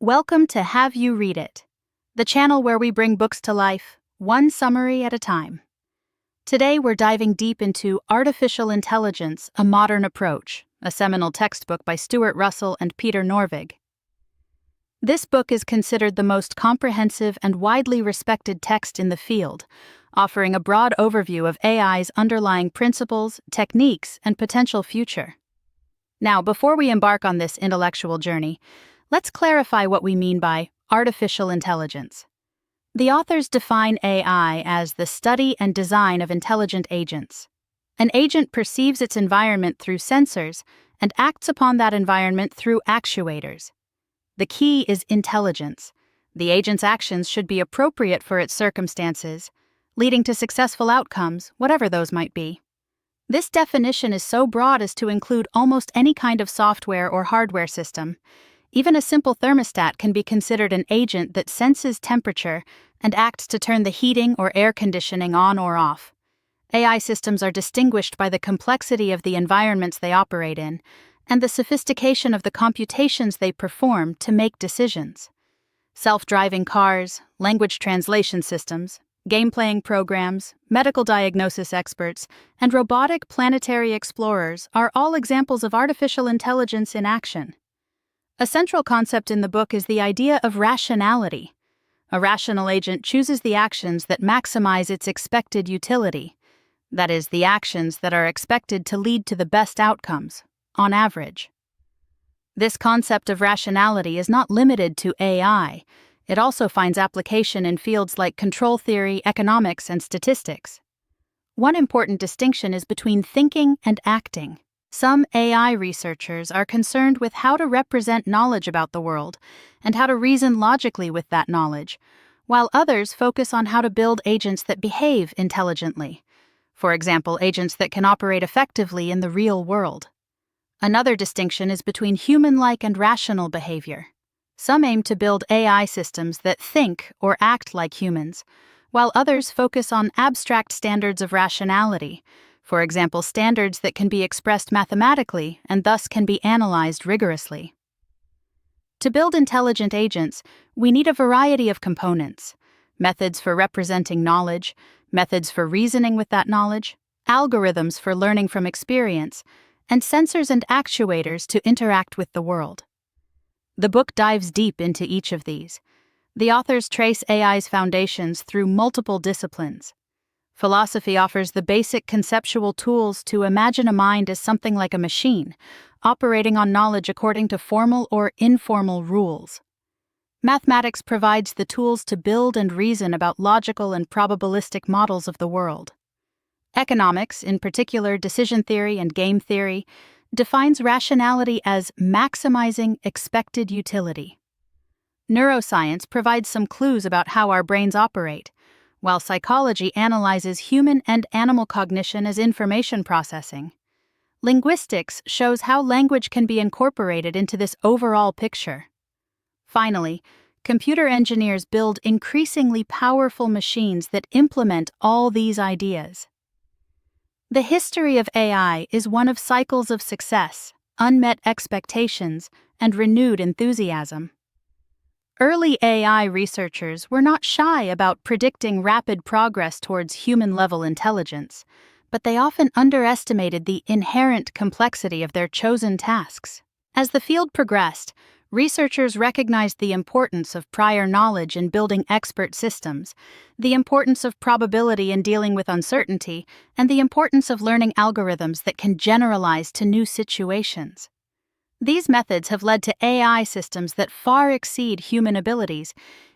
Welcome to Have You Read It, the channel where we bring books to life, one summary at a time. Today we're diving deep into Artificial Intelligence, A Modern Approach, a seminal textbook by Stuart Russell and Peter Norvig. This book is considered the most comprehensive and widely respected text in the field, offering a broad overview of AI's underlying principles, techniques, and potential future. Now, before we embark on this intellectual journey, let's clarify what we mean by artificial intelligence. The authors define AI as the study and design of intelligent agents. An agent perceives its environment through sensors and acts upon that environment through actuators. The key is intelligence. The agent's actions should be appropriate for its circumstances, leading to successful outcomes, whatever those might be. This definition is so broad as to include almost any kind of software or hardware system. Even a simple thermostat can be considered an agent that senses temperature and acts to turn the heating or air conditioning on or off. AI systems are distinguished by the complexity of the environments they operate in and the sophistication of the computations they perform to make decisions. Self-driving cars, language translation systems, game-playing programs, medical diagnosis experts, and robotic planetary explorers are all examples of artificial intelligence in action. A central concept in the book is the idea of rationality. A rational agent chooses the actions that maximize its expected utility, that is, the actions that are expected to lead to the best outcomes, on average. This concept of rationality is not limited to AI. It also finds application in fields like control theory, economics, and statistics. One important distinction is between thinking and acting. Some AI researchers are concerned with how to represent knowledge about the world and how to reason logically with that knowledge, while others focus on how to build agents that behave intelligently. For example, agents that can operate effectively in the real world. Another distinction is between human-like and rational behavior. Some aim to build AI systems that think or act like humans, while others focus on abstract standards of rationality, for example, standards that can be expressed mathematically and thus can be analyzed rigorously. To build intelligent agents, we need a variety of components: methods for representing knowledge, methods for reasoning with that knowledge, algorithms for learning from experience, and sensors and actuators to interact with the world. The book dives deep into each of these. The authors trace AI's foundations through multiple disciplines. Philosophy offers the basic conceptual tools to imagine a mind as something like a machine, operating on knowledge according to formal or informal rules. Mathematics provides the tools to build and reason about logical and probabilistic models of the world. Economics, in particular decision theory and game theory, defines rationality as maximizing expected utility. Neuroscience provides some clues about how our brains operate, while psychology analyzes human and animal cognition as information processing. Linguistics shows how language can be incorporated into this overall picture. Finally, computer engineers build increasingly powerful machines that implement all these ideas. The history of AI is one of cycles of success, unmet expectations, and renewed enthusiasm. Early AI researchers were not shy about predicting rapid progress towards human-level intelligence, but they often underestimated the inherent complexity of their chosen tasks. As the field progressed, researchers recognized the importance of prior knowledge in building expert systems, the importance of probability in dealing with uncertainty, and the importance of learning algorithms that can generalize to new situations. These methods have led to AI systems that far exceed human abilities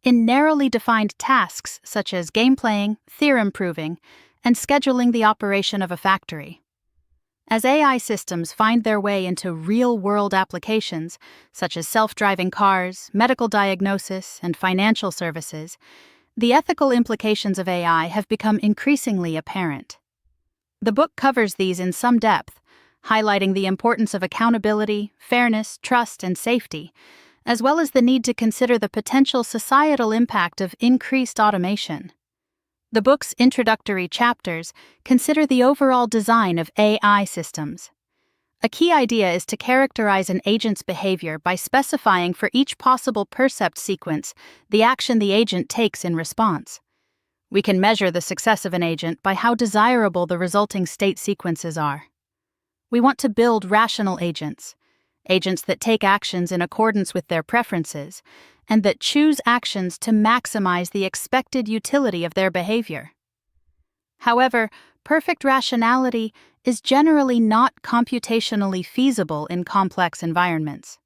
in narrowly defined tasks such as game playing, theorem proving, and scheduling the operation of a factory. As AI systems find their way into real-world applications, such as self-driving cars, medical diagnosis, and financial services, the ethical implications of AI have become increasingly apparent. The book covers these in some depth, highlighting the importance of accountability, fairness, trust, and safety, as well as the need to consider the potential societal impact of increased automation. The book's introductory chapters consider the overall design of AI systems. A key idea is to characterize an agent's behavior by specifying for each possible percept sequence the action the agent takes in response. We can measure the success of an agent by how desirable the resulting state sequences are. We want to build rational agents that take actions in accordance with their preferences, and that choose actions to maximize the expected utility of their behavior. However, perfect rationality is generally not computationally feasible in complex environments.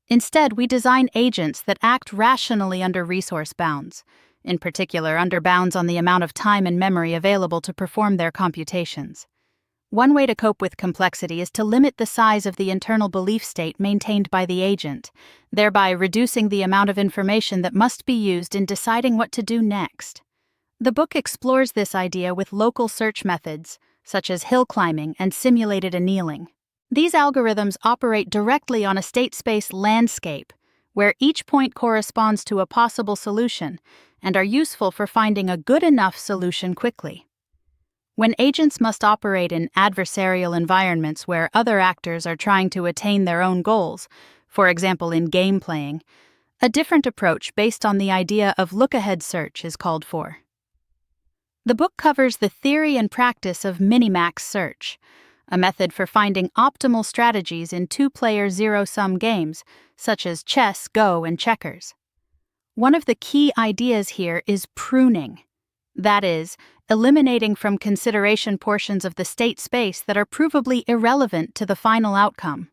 Instead, we design agents that act rationally under resource bounds, in particular under bounds on the amount of time and memory available to perform their computations. One way to cope with complexity is to limit the size of the internal belief state maintained by the agent, thereby reducing the amount of information that must be used in deciding what to do next. The book explores this idea with local search methods, such as hill climbing and simulated annealing. These algorithms operate directly on a state space landscape, where each point corresponds to a possible solution, and are useful for finding a good enough solution quickly. When agents must operate in adversarial environments where other actors are trying to attain their own goals, for example in game playing, a different approach based on the idea of look-ahead search is called for. The book covers the theory and practice of minimax search, a method for finding optimal strategies in two-player zero-sum games, such as chess, Go, and checkers. One of the key ideas here is pruning. That is, eliminating from consideration portions of the state space that are provably irrelevant to the final outcome.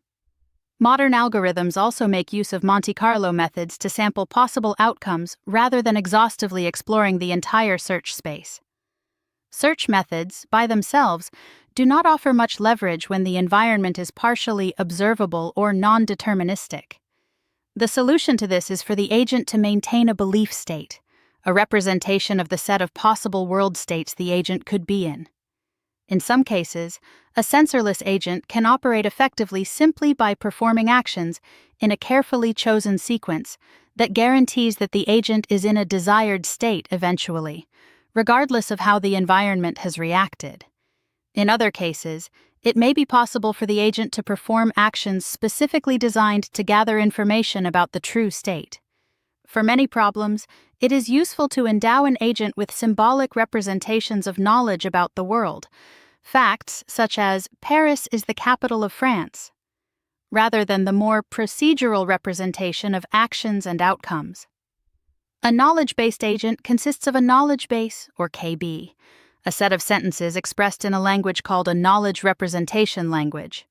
Modern algorithms also make use of Monte Carlo methods to sample possible outcomes rather than exhaustively exploring the entire search space. Search methods, by themselves, do not offer much leverage when the environment is partially observable or non-deterministic. The solution to this is for the agent to maintain a belief state, a representation of the set of possible world states the agent could be in. In some cases, a sensorless agent can operate effectively simply by performing actions in a carefully chosen sequence that guarantees that the agent is in a desired state eventually, regardless of how the environment has reacted. In other cases, it may be possible for the agent to perform actions specifically designed to gather information about the true state. For many problems, it is useful to endow an agent with symbolic representations of knowledge about the world, facts such as Paris is the capital of France, rather than the more procedural representation of actions and outcomes. A knowledge-based agent consists of a knowledge base, or KB, a set of sentences expressed in a language called a knowledge representation language,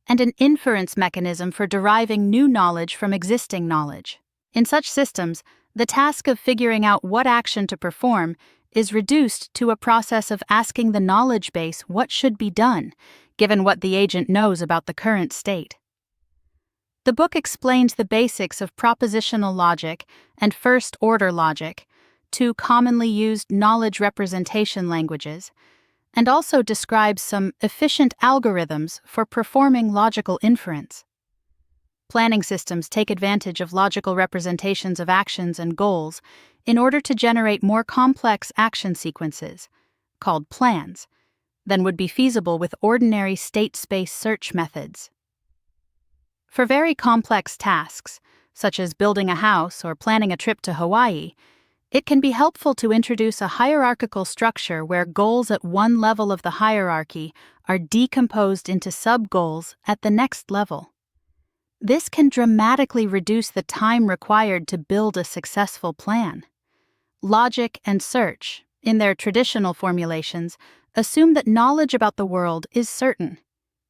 and an inference mechanism for deriving new knowledge from existing knowledge. In such systems, the task of figuring out what action to perform is reduced to a process of asking the knowledge base what should be done, given what the agent knows about the current state. The book explains the basics of propositional logic and first-order logic, two commonly used knowledge representation languages, and also describes some efficient algorithms for performing logical inference. Planning systems take advantage of logical representations of actions and goals in order to generate more complex action sequences, called plans, than would be feasible with ordinary state space search methods. For very complex tasks, such as building a house or planning a trip to Hawaii, it can be helpful to introduce a hierarchical structure where goals at one level of the hierarchy are decomposed into sub-goals at the next level. This can dramatically reduce the time required to build a successful plan. Logic and search, in their traditional formulations, assume that knowledge about the world is certain.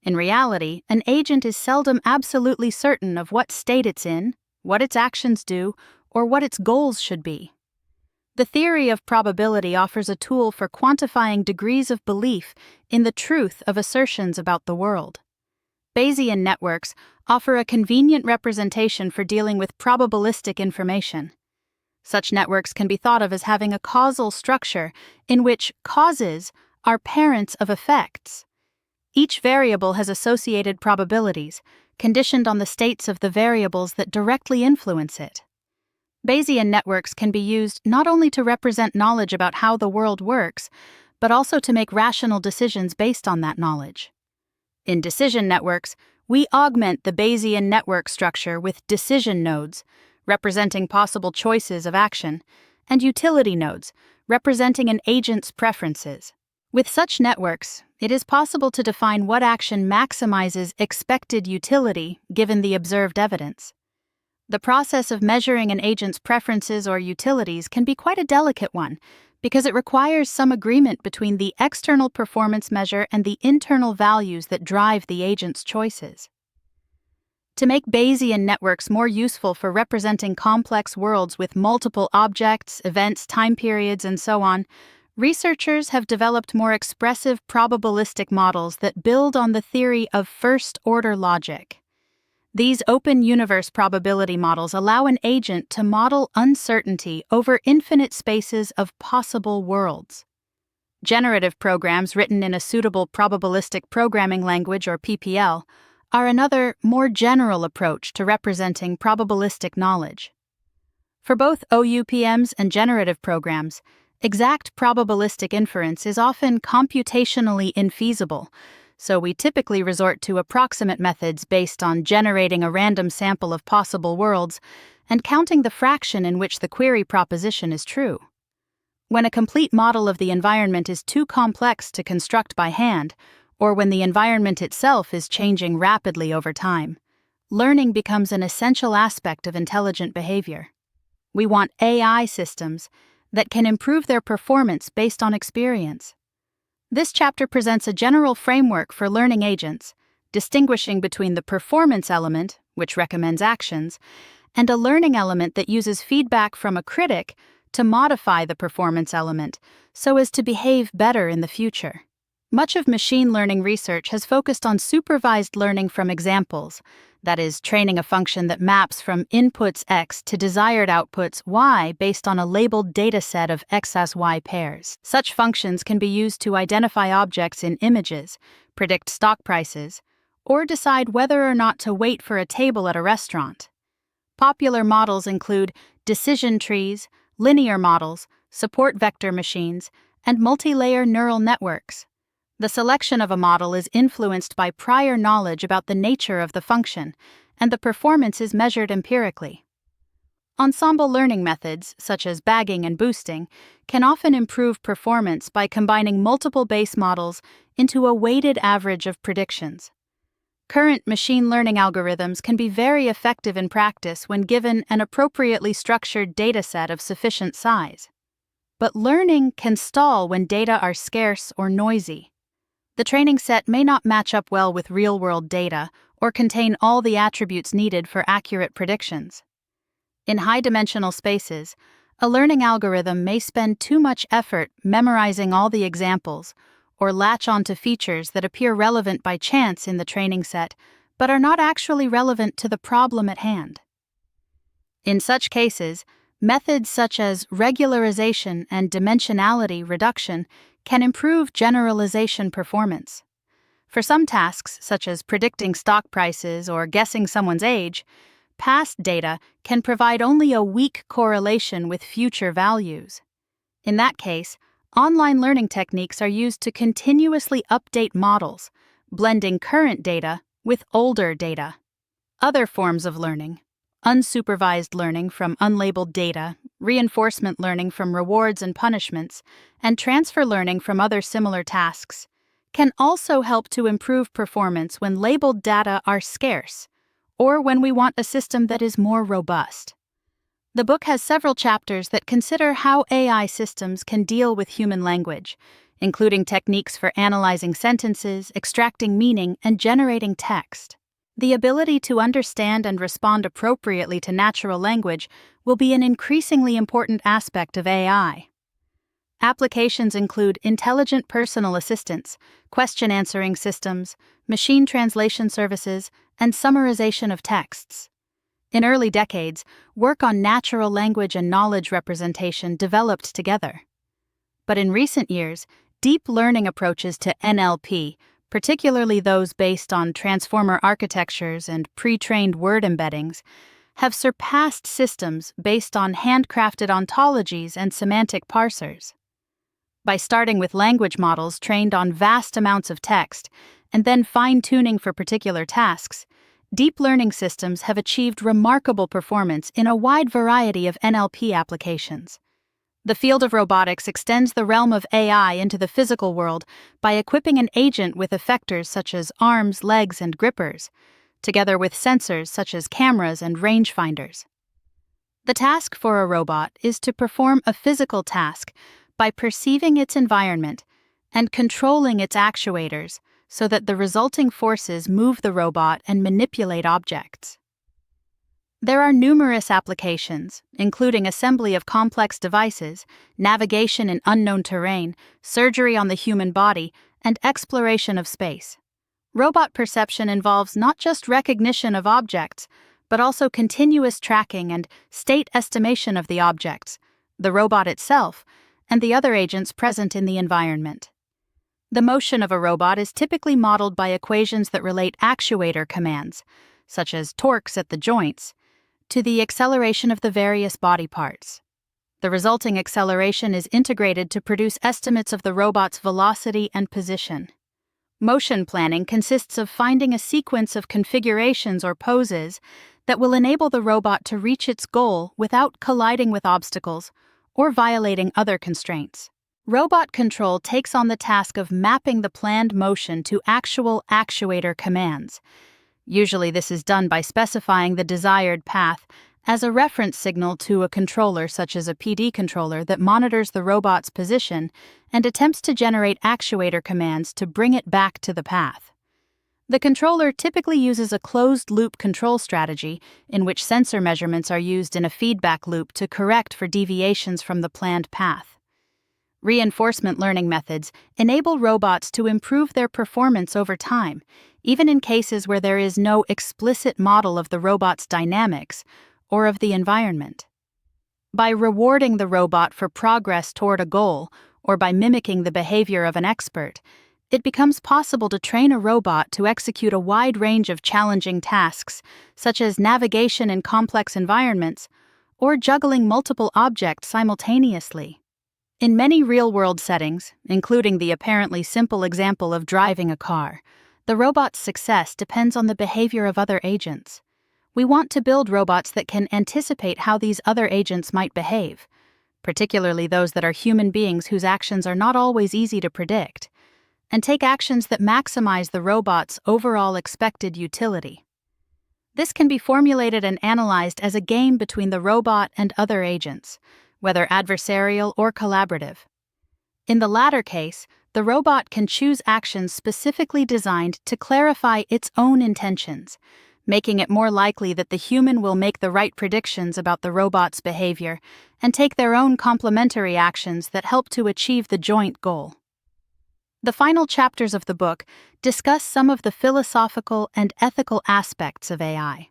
In reality, an agent is seldom absolutely certain of what state it's in, what its actions do, or what its goals should be. The theory of probability offers a tool for quantifying degrees of belief in the truth of assertions about the world. Bayesian networks offer a convenient representation for dealing with probabilistic information. Such networks can be thought of as having a causal structure in which causes are parents of effects. Each variable has associated probabilities, conditioned on the states of the variables that directly influence it. Bayesian networks can be used not only to represent knowledge about how the world works, but also to make rational decisions based on that knowledge. In decision networks, we augment the Bayesian network structure with decision nodes, representing possible choices of action, and utility nodes, representing an agent's preferences. With such networks, it is possible to define what action maximizes expected utility given the observed evidence. The process of measuring an agent's preferences or utilities can be quite a delicate one, because it requires some agreement between the external performance measure and the internal values that drive the agent's choices. To make Bayesian networks more useful for representing complex worlds with multiple objects, events, time periods, and so on, researchers have developed more expressive probabilistic models that build on the theory of first-order logic. These open universe probability models allow an agent to model uncertainty over infinite spaces of possible worlds. Generative programs written in a suitable probabilistic programming language or PPL are another, more general approach to representing probabilistic knowledge. For both OUPMs and generative programs, exact probabilistic inference is often computationally infeasible, so we typically resort to approximate methods based on generating a random sample of possible worlds and counting the fraction in which the query proposition is true. When a complete model of the environment is too complex to construct by hand, or when the environment itself is changing rapidly over time, learning becomes an essential aspect of intelligent behavior. We want AI systems that can improve their performance based on experience. This chapter presents a general framework for learning agents, distinguishing between the performance element, which recommends actions, and a learning element that uses feedback from a critic to modify the performance element so as to behave better in the future. Much of machine learning research has focused on supervised learning from examples, that is, training a function that maps from inputs X to desired outputs Y based on a labeled dataset of X as Y pairs. Such functions can be used to identify objects in images, predict stock prices, or decide whether or not to wait for a table at a restaurant. Popular models include decision trees, linear models, support vector machines, and multi-layer neural networks. The selection of a model is influenced by prior knowledge about the nature of the function, and the performance is measured empirically. Ensemble learning methods, such as bagging and boosting, can often improve performance by combining multiple base models into a weighted average of predictions. Current machine learning algorithms can be very effective in practice when given an appropriately structured dataset of sufficient size. But learning can stall when data are scarce or noisy. The training set may not match up well with real-world data or contain all the attributes needed for accurate predictions. In high-dimensional spaces, a learning algorithm may spend too much effort memorizing all the examples or latch onto features that appear relevant by chance in the training set but are not actually relevant to the problem at hand. In such cases, methods such as regularization and dimensionality reduction can improve generalization performance. For some tasks, such as predicting stock prices or guessing someone's age, past data can provide only a weak correlation with future values. In that case, online learning techniques are used to continuously update models, blending current data with older data. Other forms of learning, unsupervised learning from unlabeled data, reinforcement learning from rewards and punishments, and transfer learning from other similar tasks, can also help to improve performance when labeled data are scarce, or when we want a system that is more robust. The book has several chapters that consider how AI systems can deal with human language, including techniques for analyzing sentences, extracting meaning, and generating text. The ability to understand and respond appropriately to natural language will be an increasingly important aspect of AI. Applications include intelligent personal assistants, question-answering systems, machine translation services, and summarization of texts. In early decades, work on natural language and knowledge representation developed together. But in recent years, deep learning approaches to NLP, particularly those based on transformer architectures and pre-trained word embeddings, have surpassed systems based on handcrafted ontologies and semantic parsers. By starting with language models trained on vast amounts of text and then fine-tuning for particular tasks, deep learning systems have achieved remarkable performance in a wide variety of NLP applications. The field of robotics extends the realm of AI into the physical world by equipping an agent with effectors such as arms, legs, and grippers, together with sensors such as cameras and rangefinders. The task for a robot is to perform a physical task by perceiving its environment and controlling its actuators so that the resulting forces move the robot and manipulate objects. There are numerous applications, including assembly of complex devices, navigation in unknown terrain, surgery on the human body, and exploration of space. Robot perception involves not just recognition of objects, but also continuous tracking and state estimation of the objects, the robot itself, and the other agents present in the environment. The motion of a robot is typically modeled by equations that relate actuator commands, such as torques at the joints, to the acceleration of the various body parts. The resulting acceleration is integrated to produce estimates of the robot's velocity and position. Motion planning consists of finding a sequence of configurations or poses that will enable the robot to reach its goal without colliding with obstacles or violating other constraints. Robot control takes on the task of mapping the planned motion to actual actuator commands. Usually this is done by specifying the desired path as a reference signal to a controller such as a PD controller that monitors the robot's position and attempts to generate actuator commands to bring it back to the path. The controller typically uses a closed-loop control strategy in which sensor measurements are used in a feedback loop to correct for deviations from the planned path. Reinforcement learning methods enable robots to improve their performance over time, even in cases where there is no explicit model of the robot's dynamics or of the environment. By rewarding the robot for progress toward a goal or by mimicking the behavior of an expert, it becomes possible to train a robot to execute a wide range of challenging tasks, such as navigation in complex environments or juggling multiple objects simultaneously. In many real-world settings, including the apparently simple example of driving a car, the robot's success depends on the behavior of other agents. We want to build robots that can anticipate how these other agents might behave, particularly those that are human beings whose actions are not always easy to predict, and take actions that maximize the robot's overall expected utility. This can be formulated and analyzed as a game between the robot and other agents, whether adversarial or collaborative. In the latter case, the robot can choose actions specifically designed to clarify its own intentions, making it more likely that the human will make the right predictions about the robot's behavior and take their own complementary actions that help to achieve the joint goal. The final chapters of the book discuss some of the philosophical and ethical aspects of AI.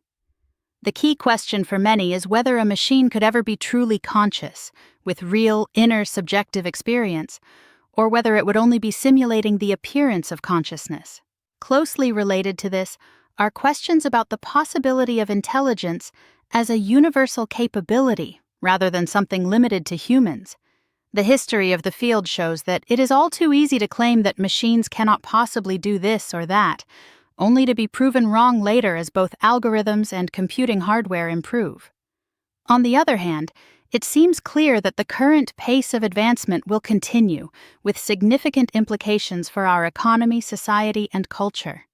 The key question for many is whether a machine could ever be truly conscious, with real, inner subjective experience, or whether it would only be simulating the appearance of consciousness. Closely related to this are questions about the possibility of intelligence as a universal capability rather than something limited to humans. The history of the field shows that it is all too easy to claim that machines cannot possibly do this or that, only to be proven wrong later as both algorithms and computing hardware improve. On the other hand, it seems clear that the current pace of advancement will continue, with significant implications for our economy, society, and culture.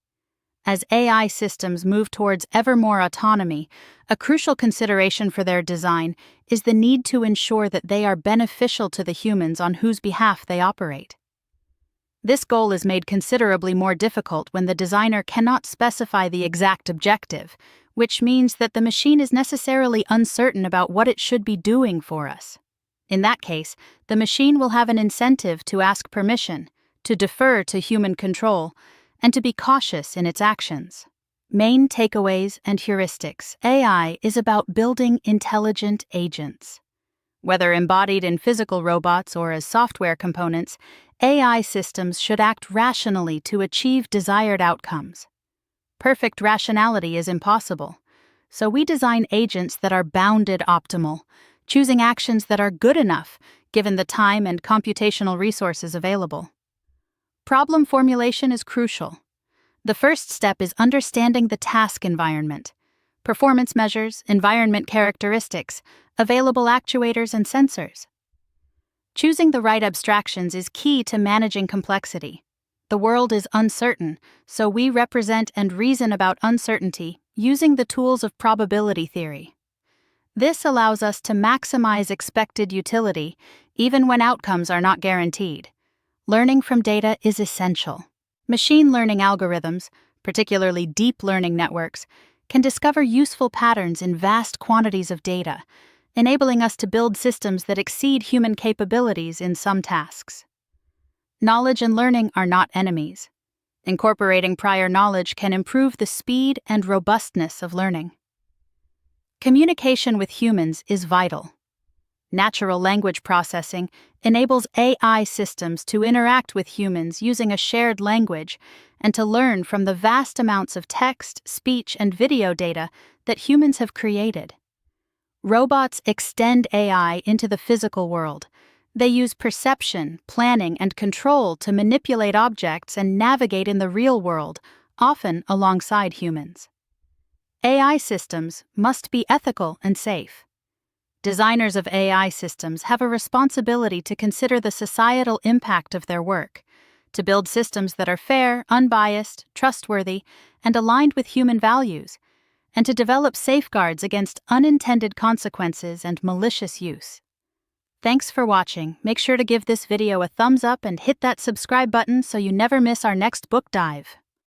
As AI systems move towards ever more autonomy, a crucial consideration for their design is the need to ensure that they are beneficial to the humans on whose behalf they operate. This goal is made considerably more difficult when the designer cannot specify the exact objective, which means that the machine is necessarily uncertain about what it should be doing for us. In that case, the machine will have an incentive to ask permission, to defer to human control, and to be cautious in its actions. Main takeaways and heuristics. AI is about building intelligent agents. Whether embodied in physical robots or as software components, AI systems should act rationally to achieve desired outcomes. Perfect rationality is impossible, so we design agents that are bounded optimal, choosing actions that are good enough given the time and computational resources available. Problem formulation is crucial. The first step is understanding the task environment. Performance measures, environment characteristics, available actuators and sensors. Choosing the right abstractions is key to managing complexity. The world is uncertain, so we represent and reason about uncertainty using the tools of probability theory. This allows us to maximize expected utility, even when outcomes are not guaranteed. Learning from data is essential. Machine learning algorithms, particularly deep learning networks, can discover useful patterns in vast quantities of data, enabling us to build systems that exceed human capabilities in some tasks. Knowledge and learning are not enemies. Incorporating prior knowledge can improve the speed and robustness of learning. Communication with humans is vital. Natural language processing enables AI systems to interact with humans using a shared language and to learn from the vast amounts of text, speech, and video data that humans have created. Robots extend AI into the physical world. They use perception, planning, and control to manipulate objects and navigate in the real world, often alongside humans. AI systems must be ethical and safe. Designers of AI systems have a responsibility to consider the societal impact of their work, to build systems that are fair, unbiased, trustworthy, and aligned with human values, and to develop safeguards against unintended consequences and malicious use. Thanks for watching. Make sure to give this video a thumbs up and hit that subscribe button so you never miss our next book dive.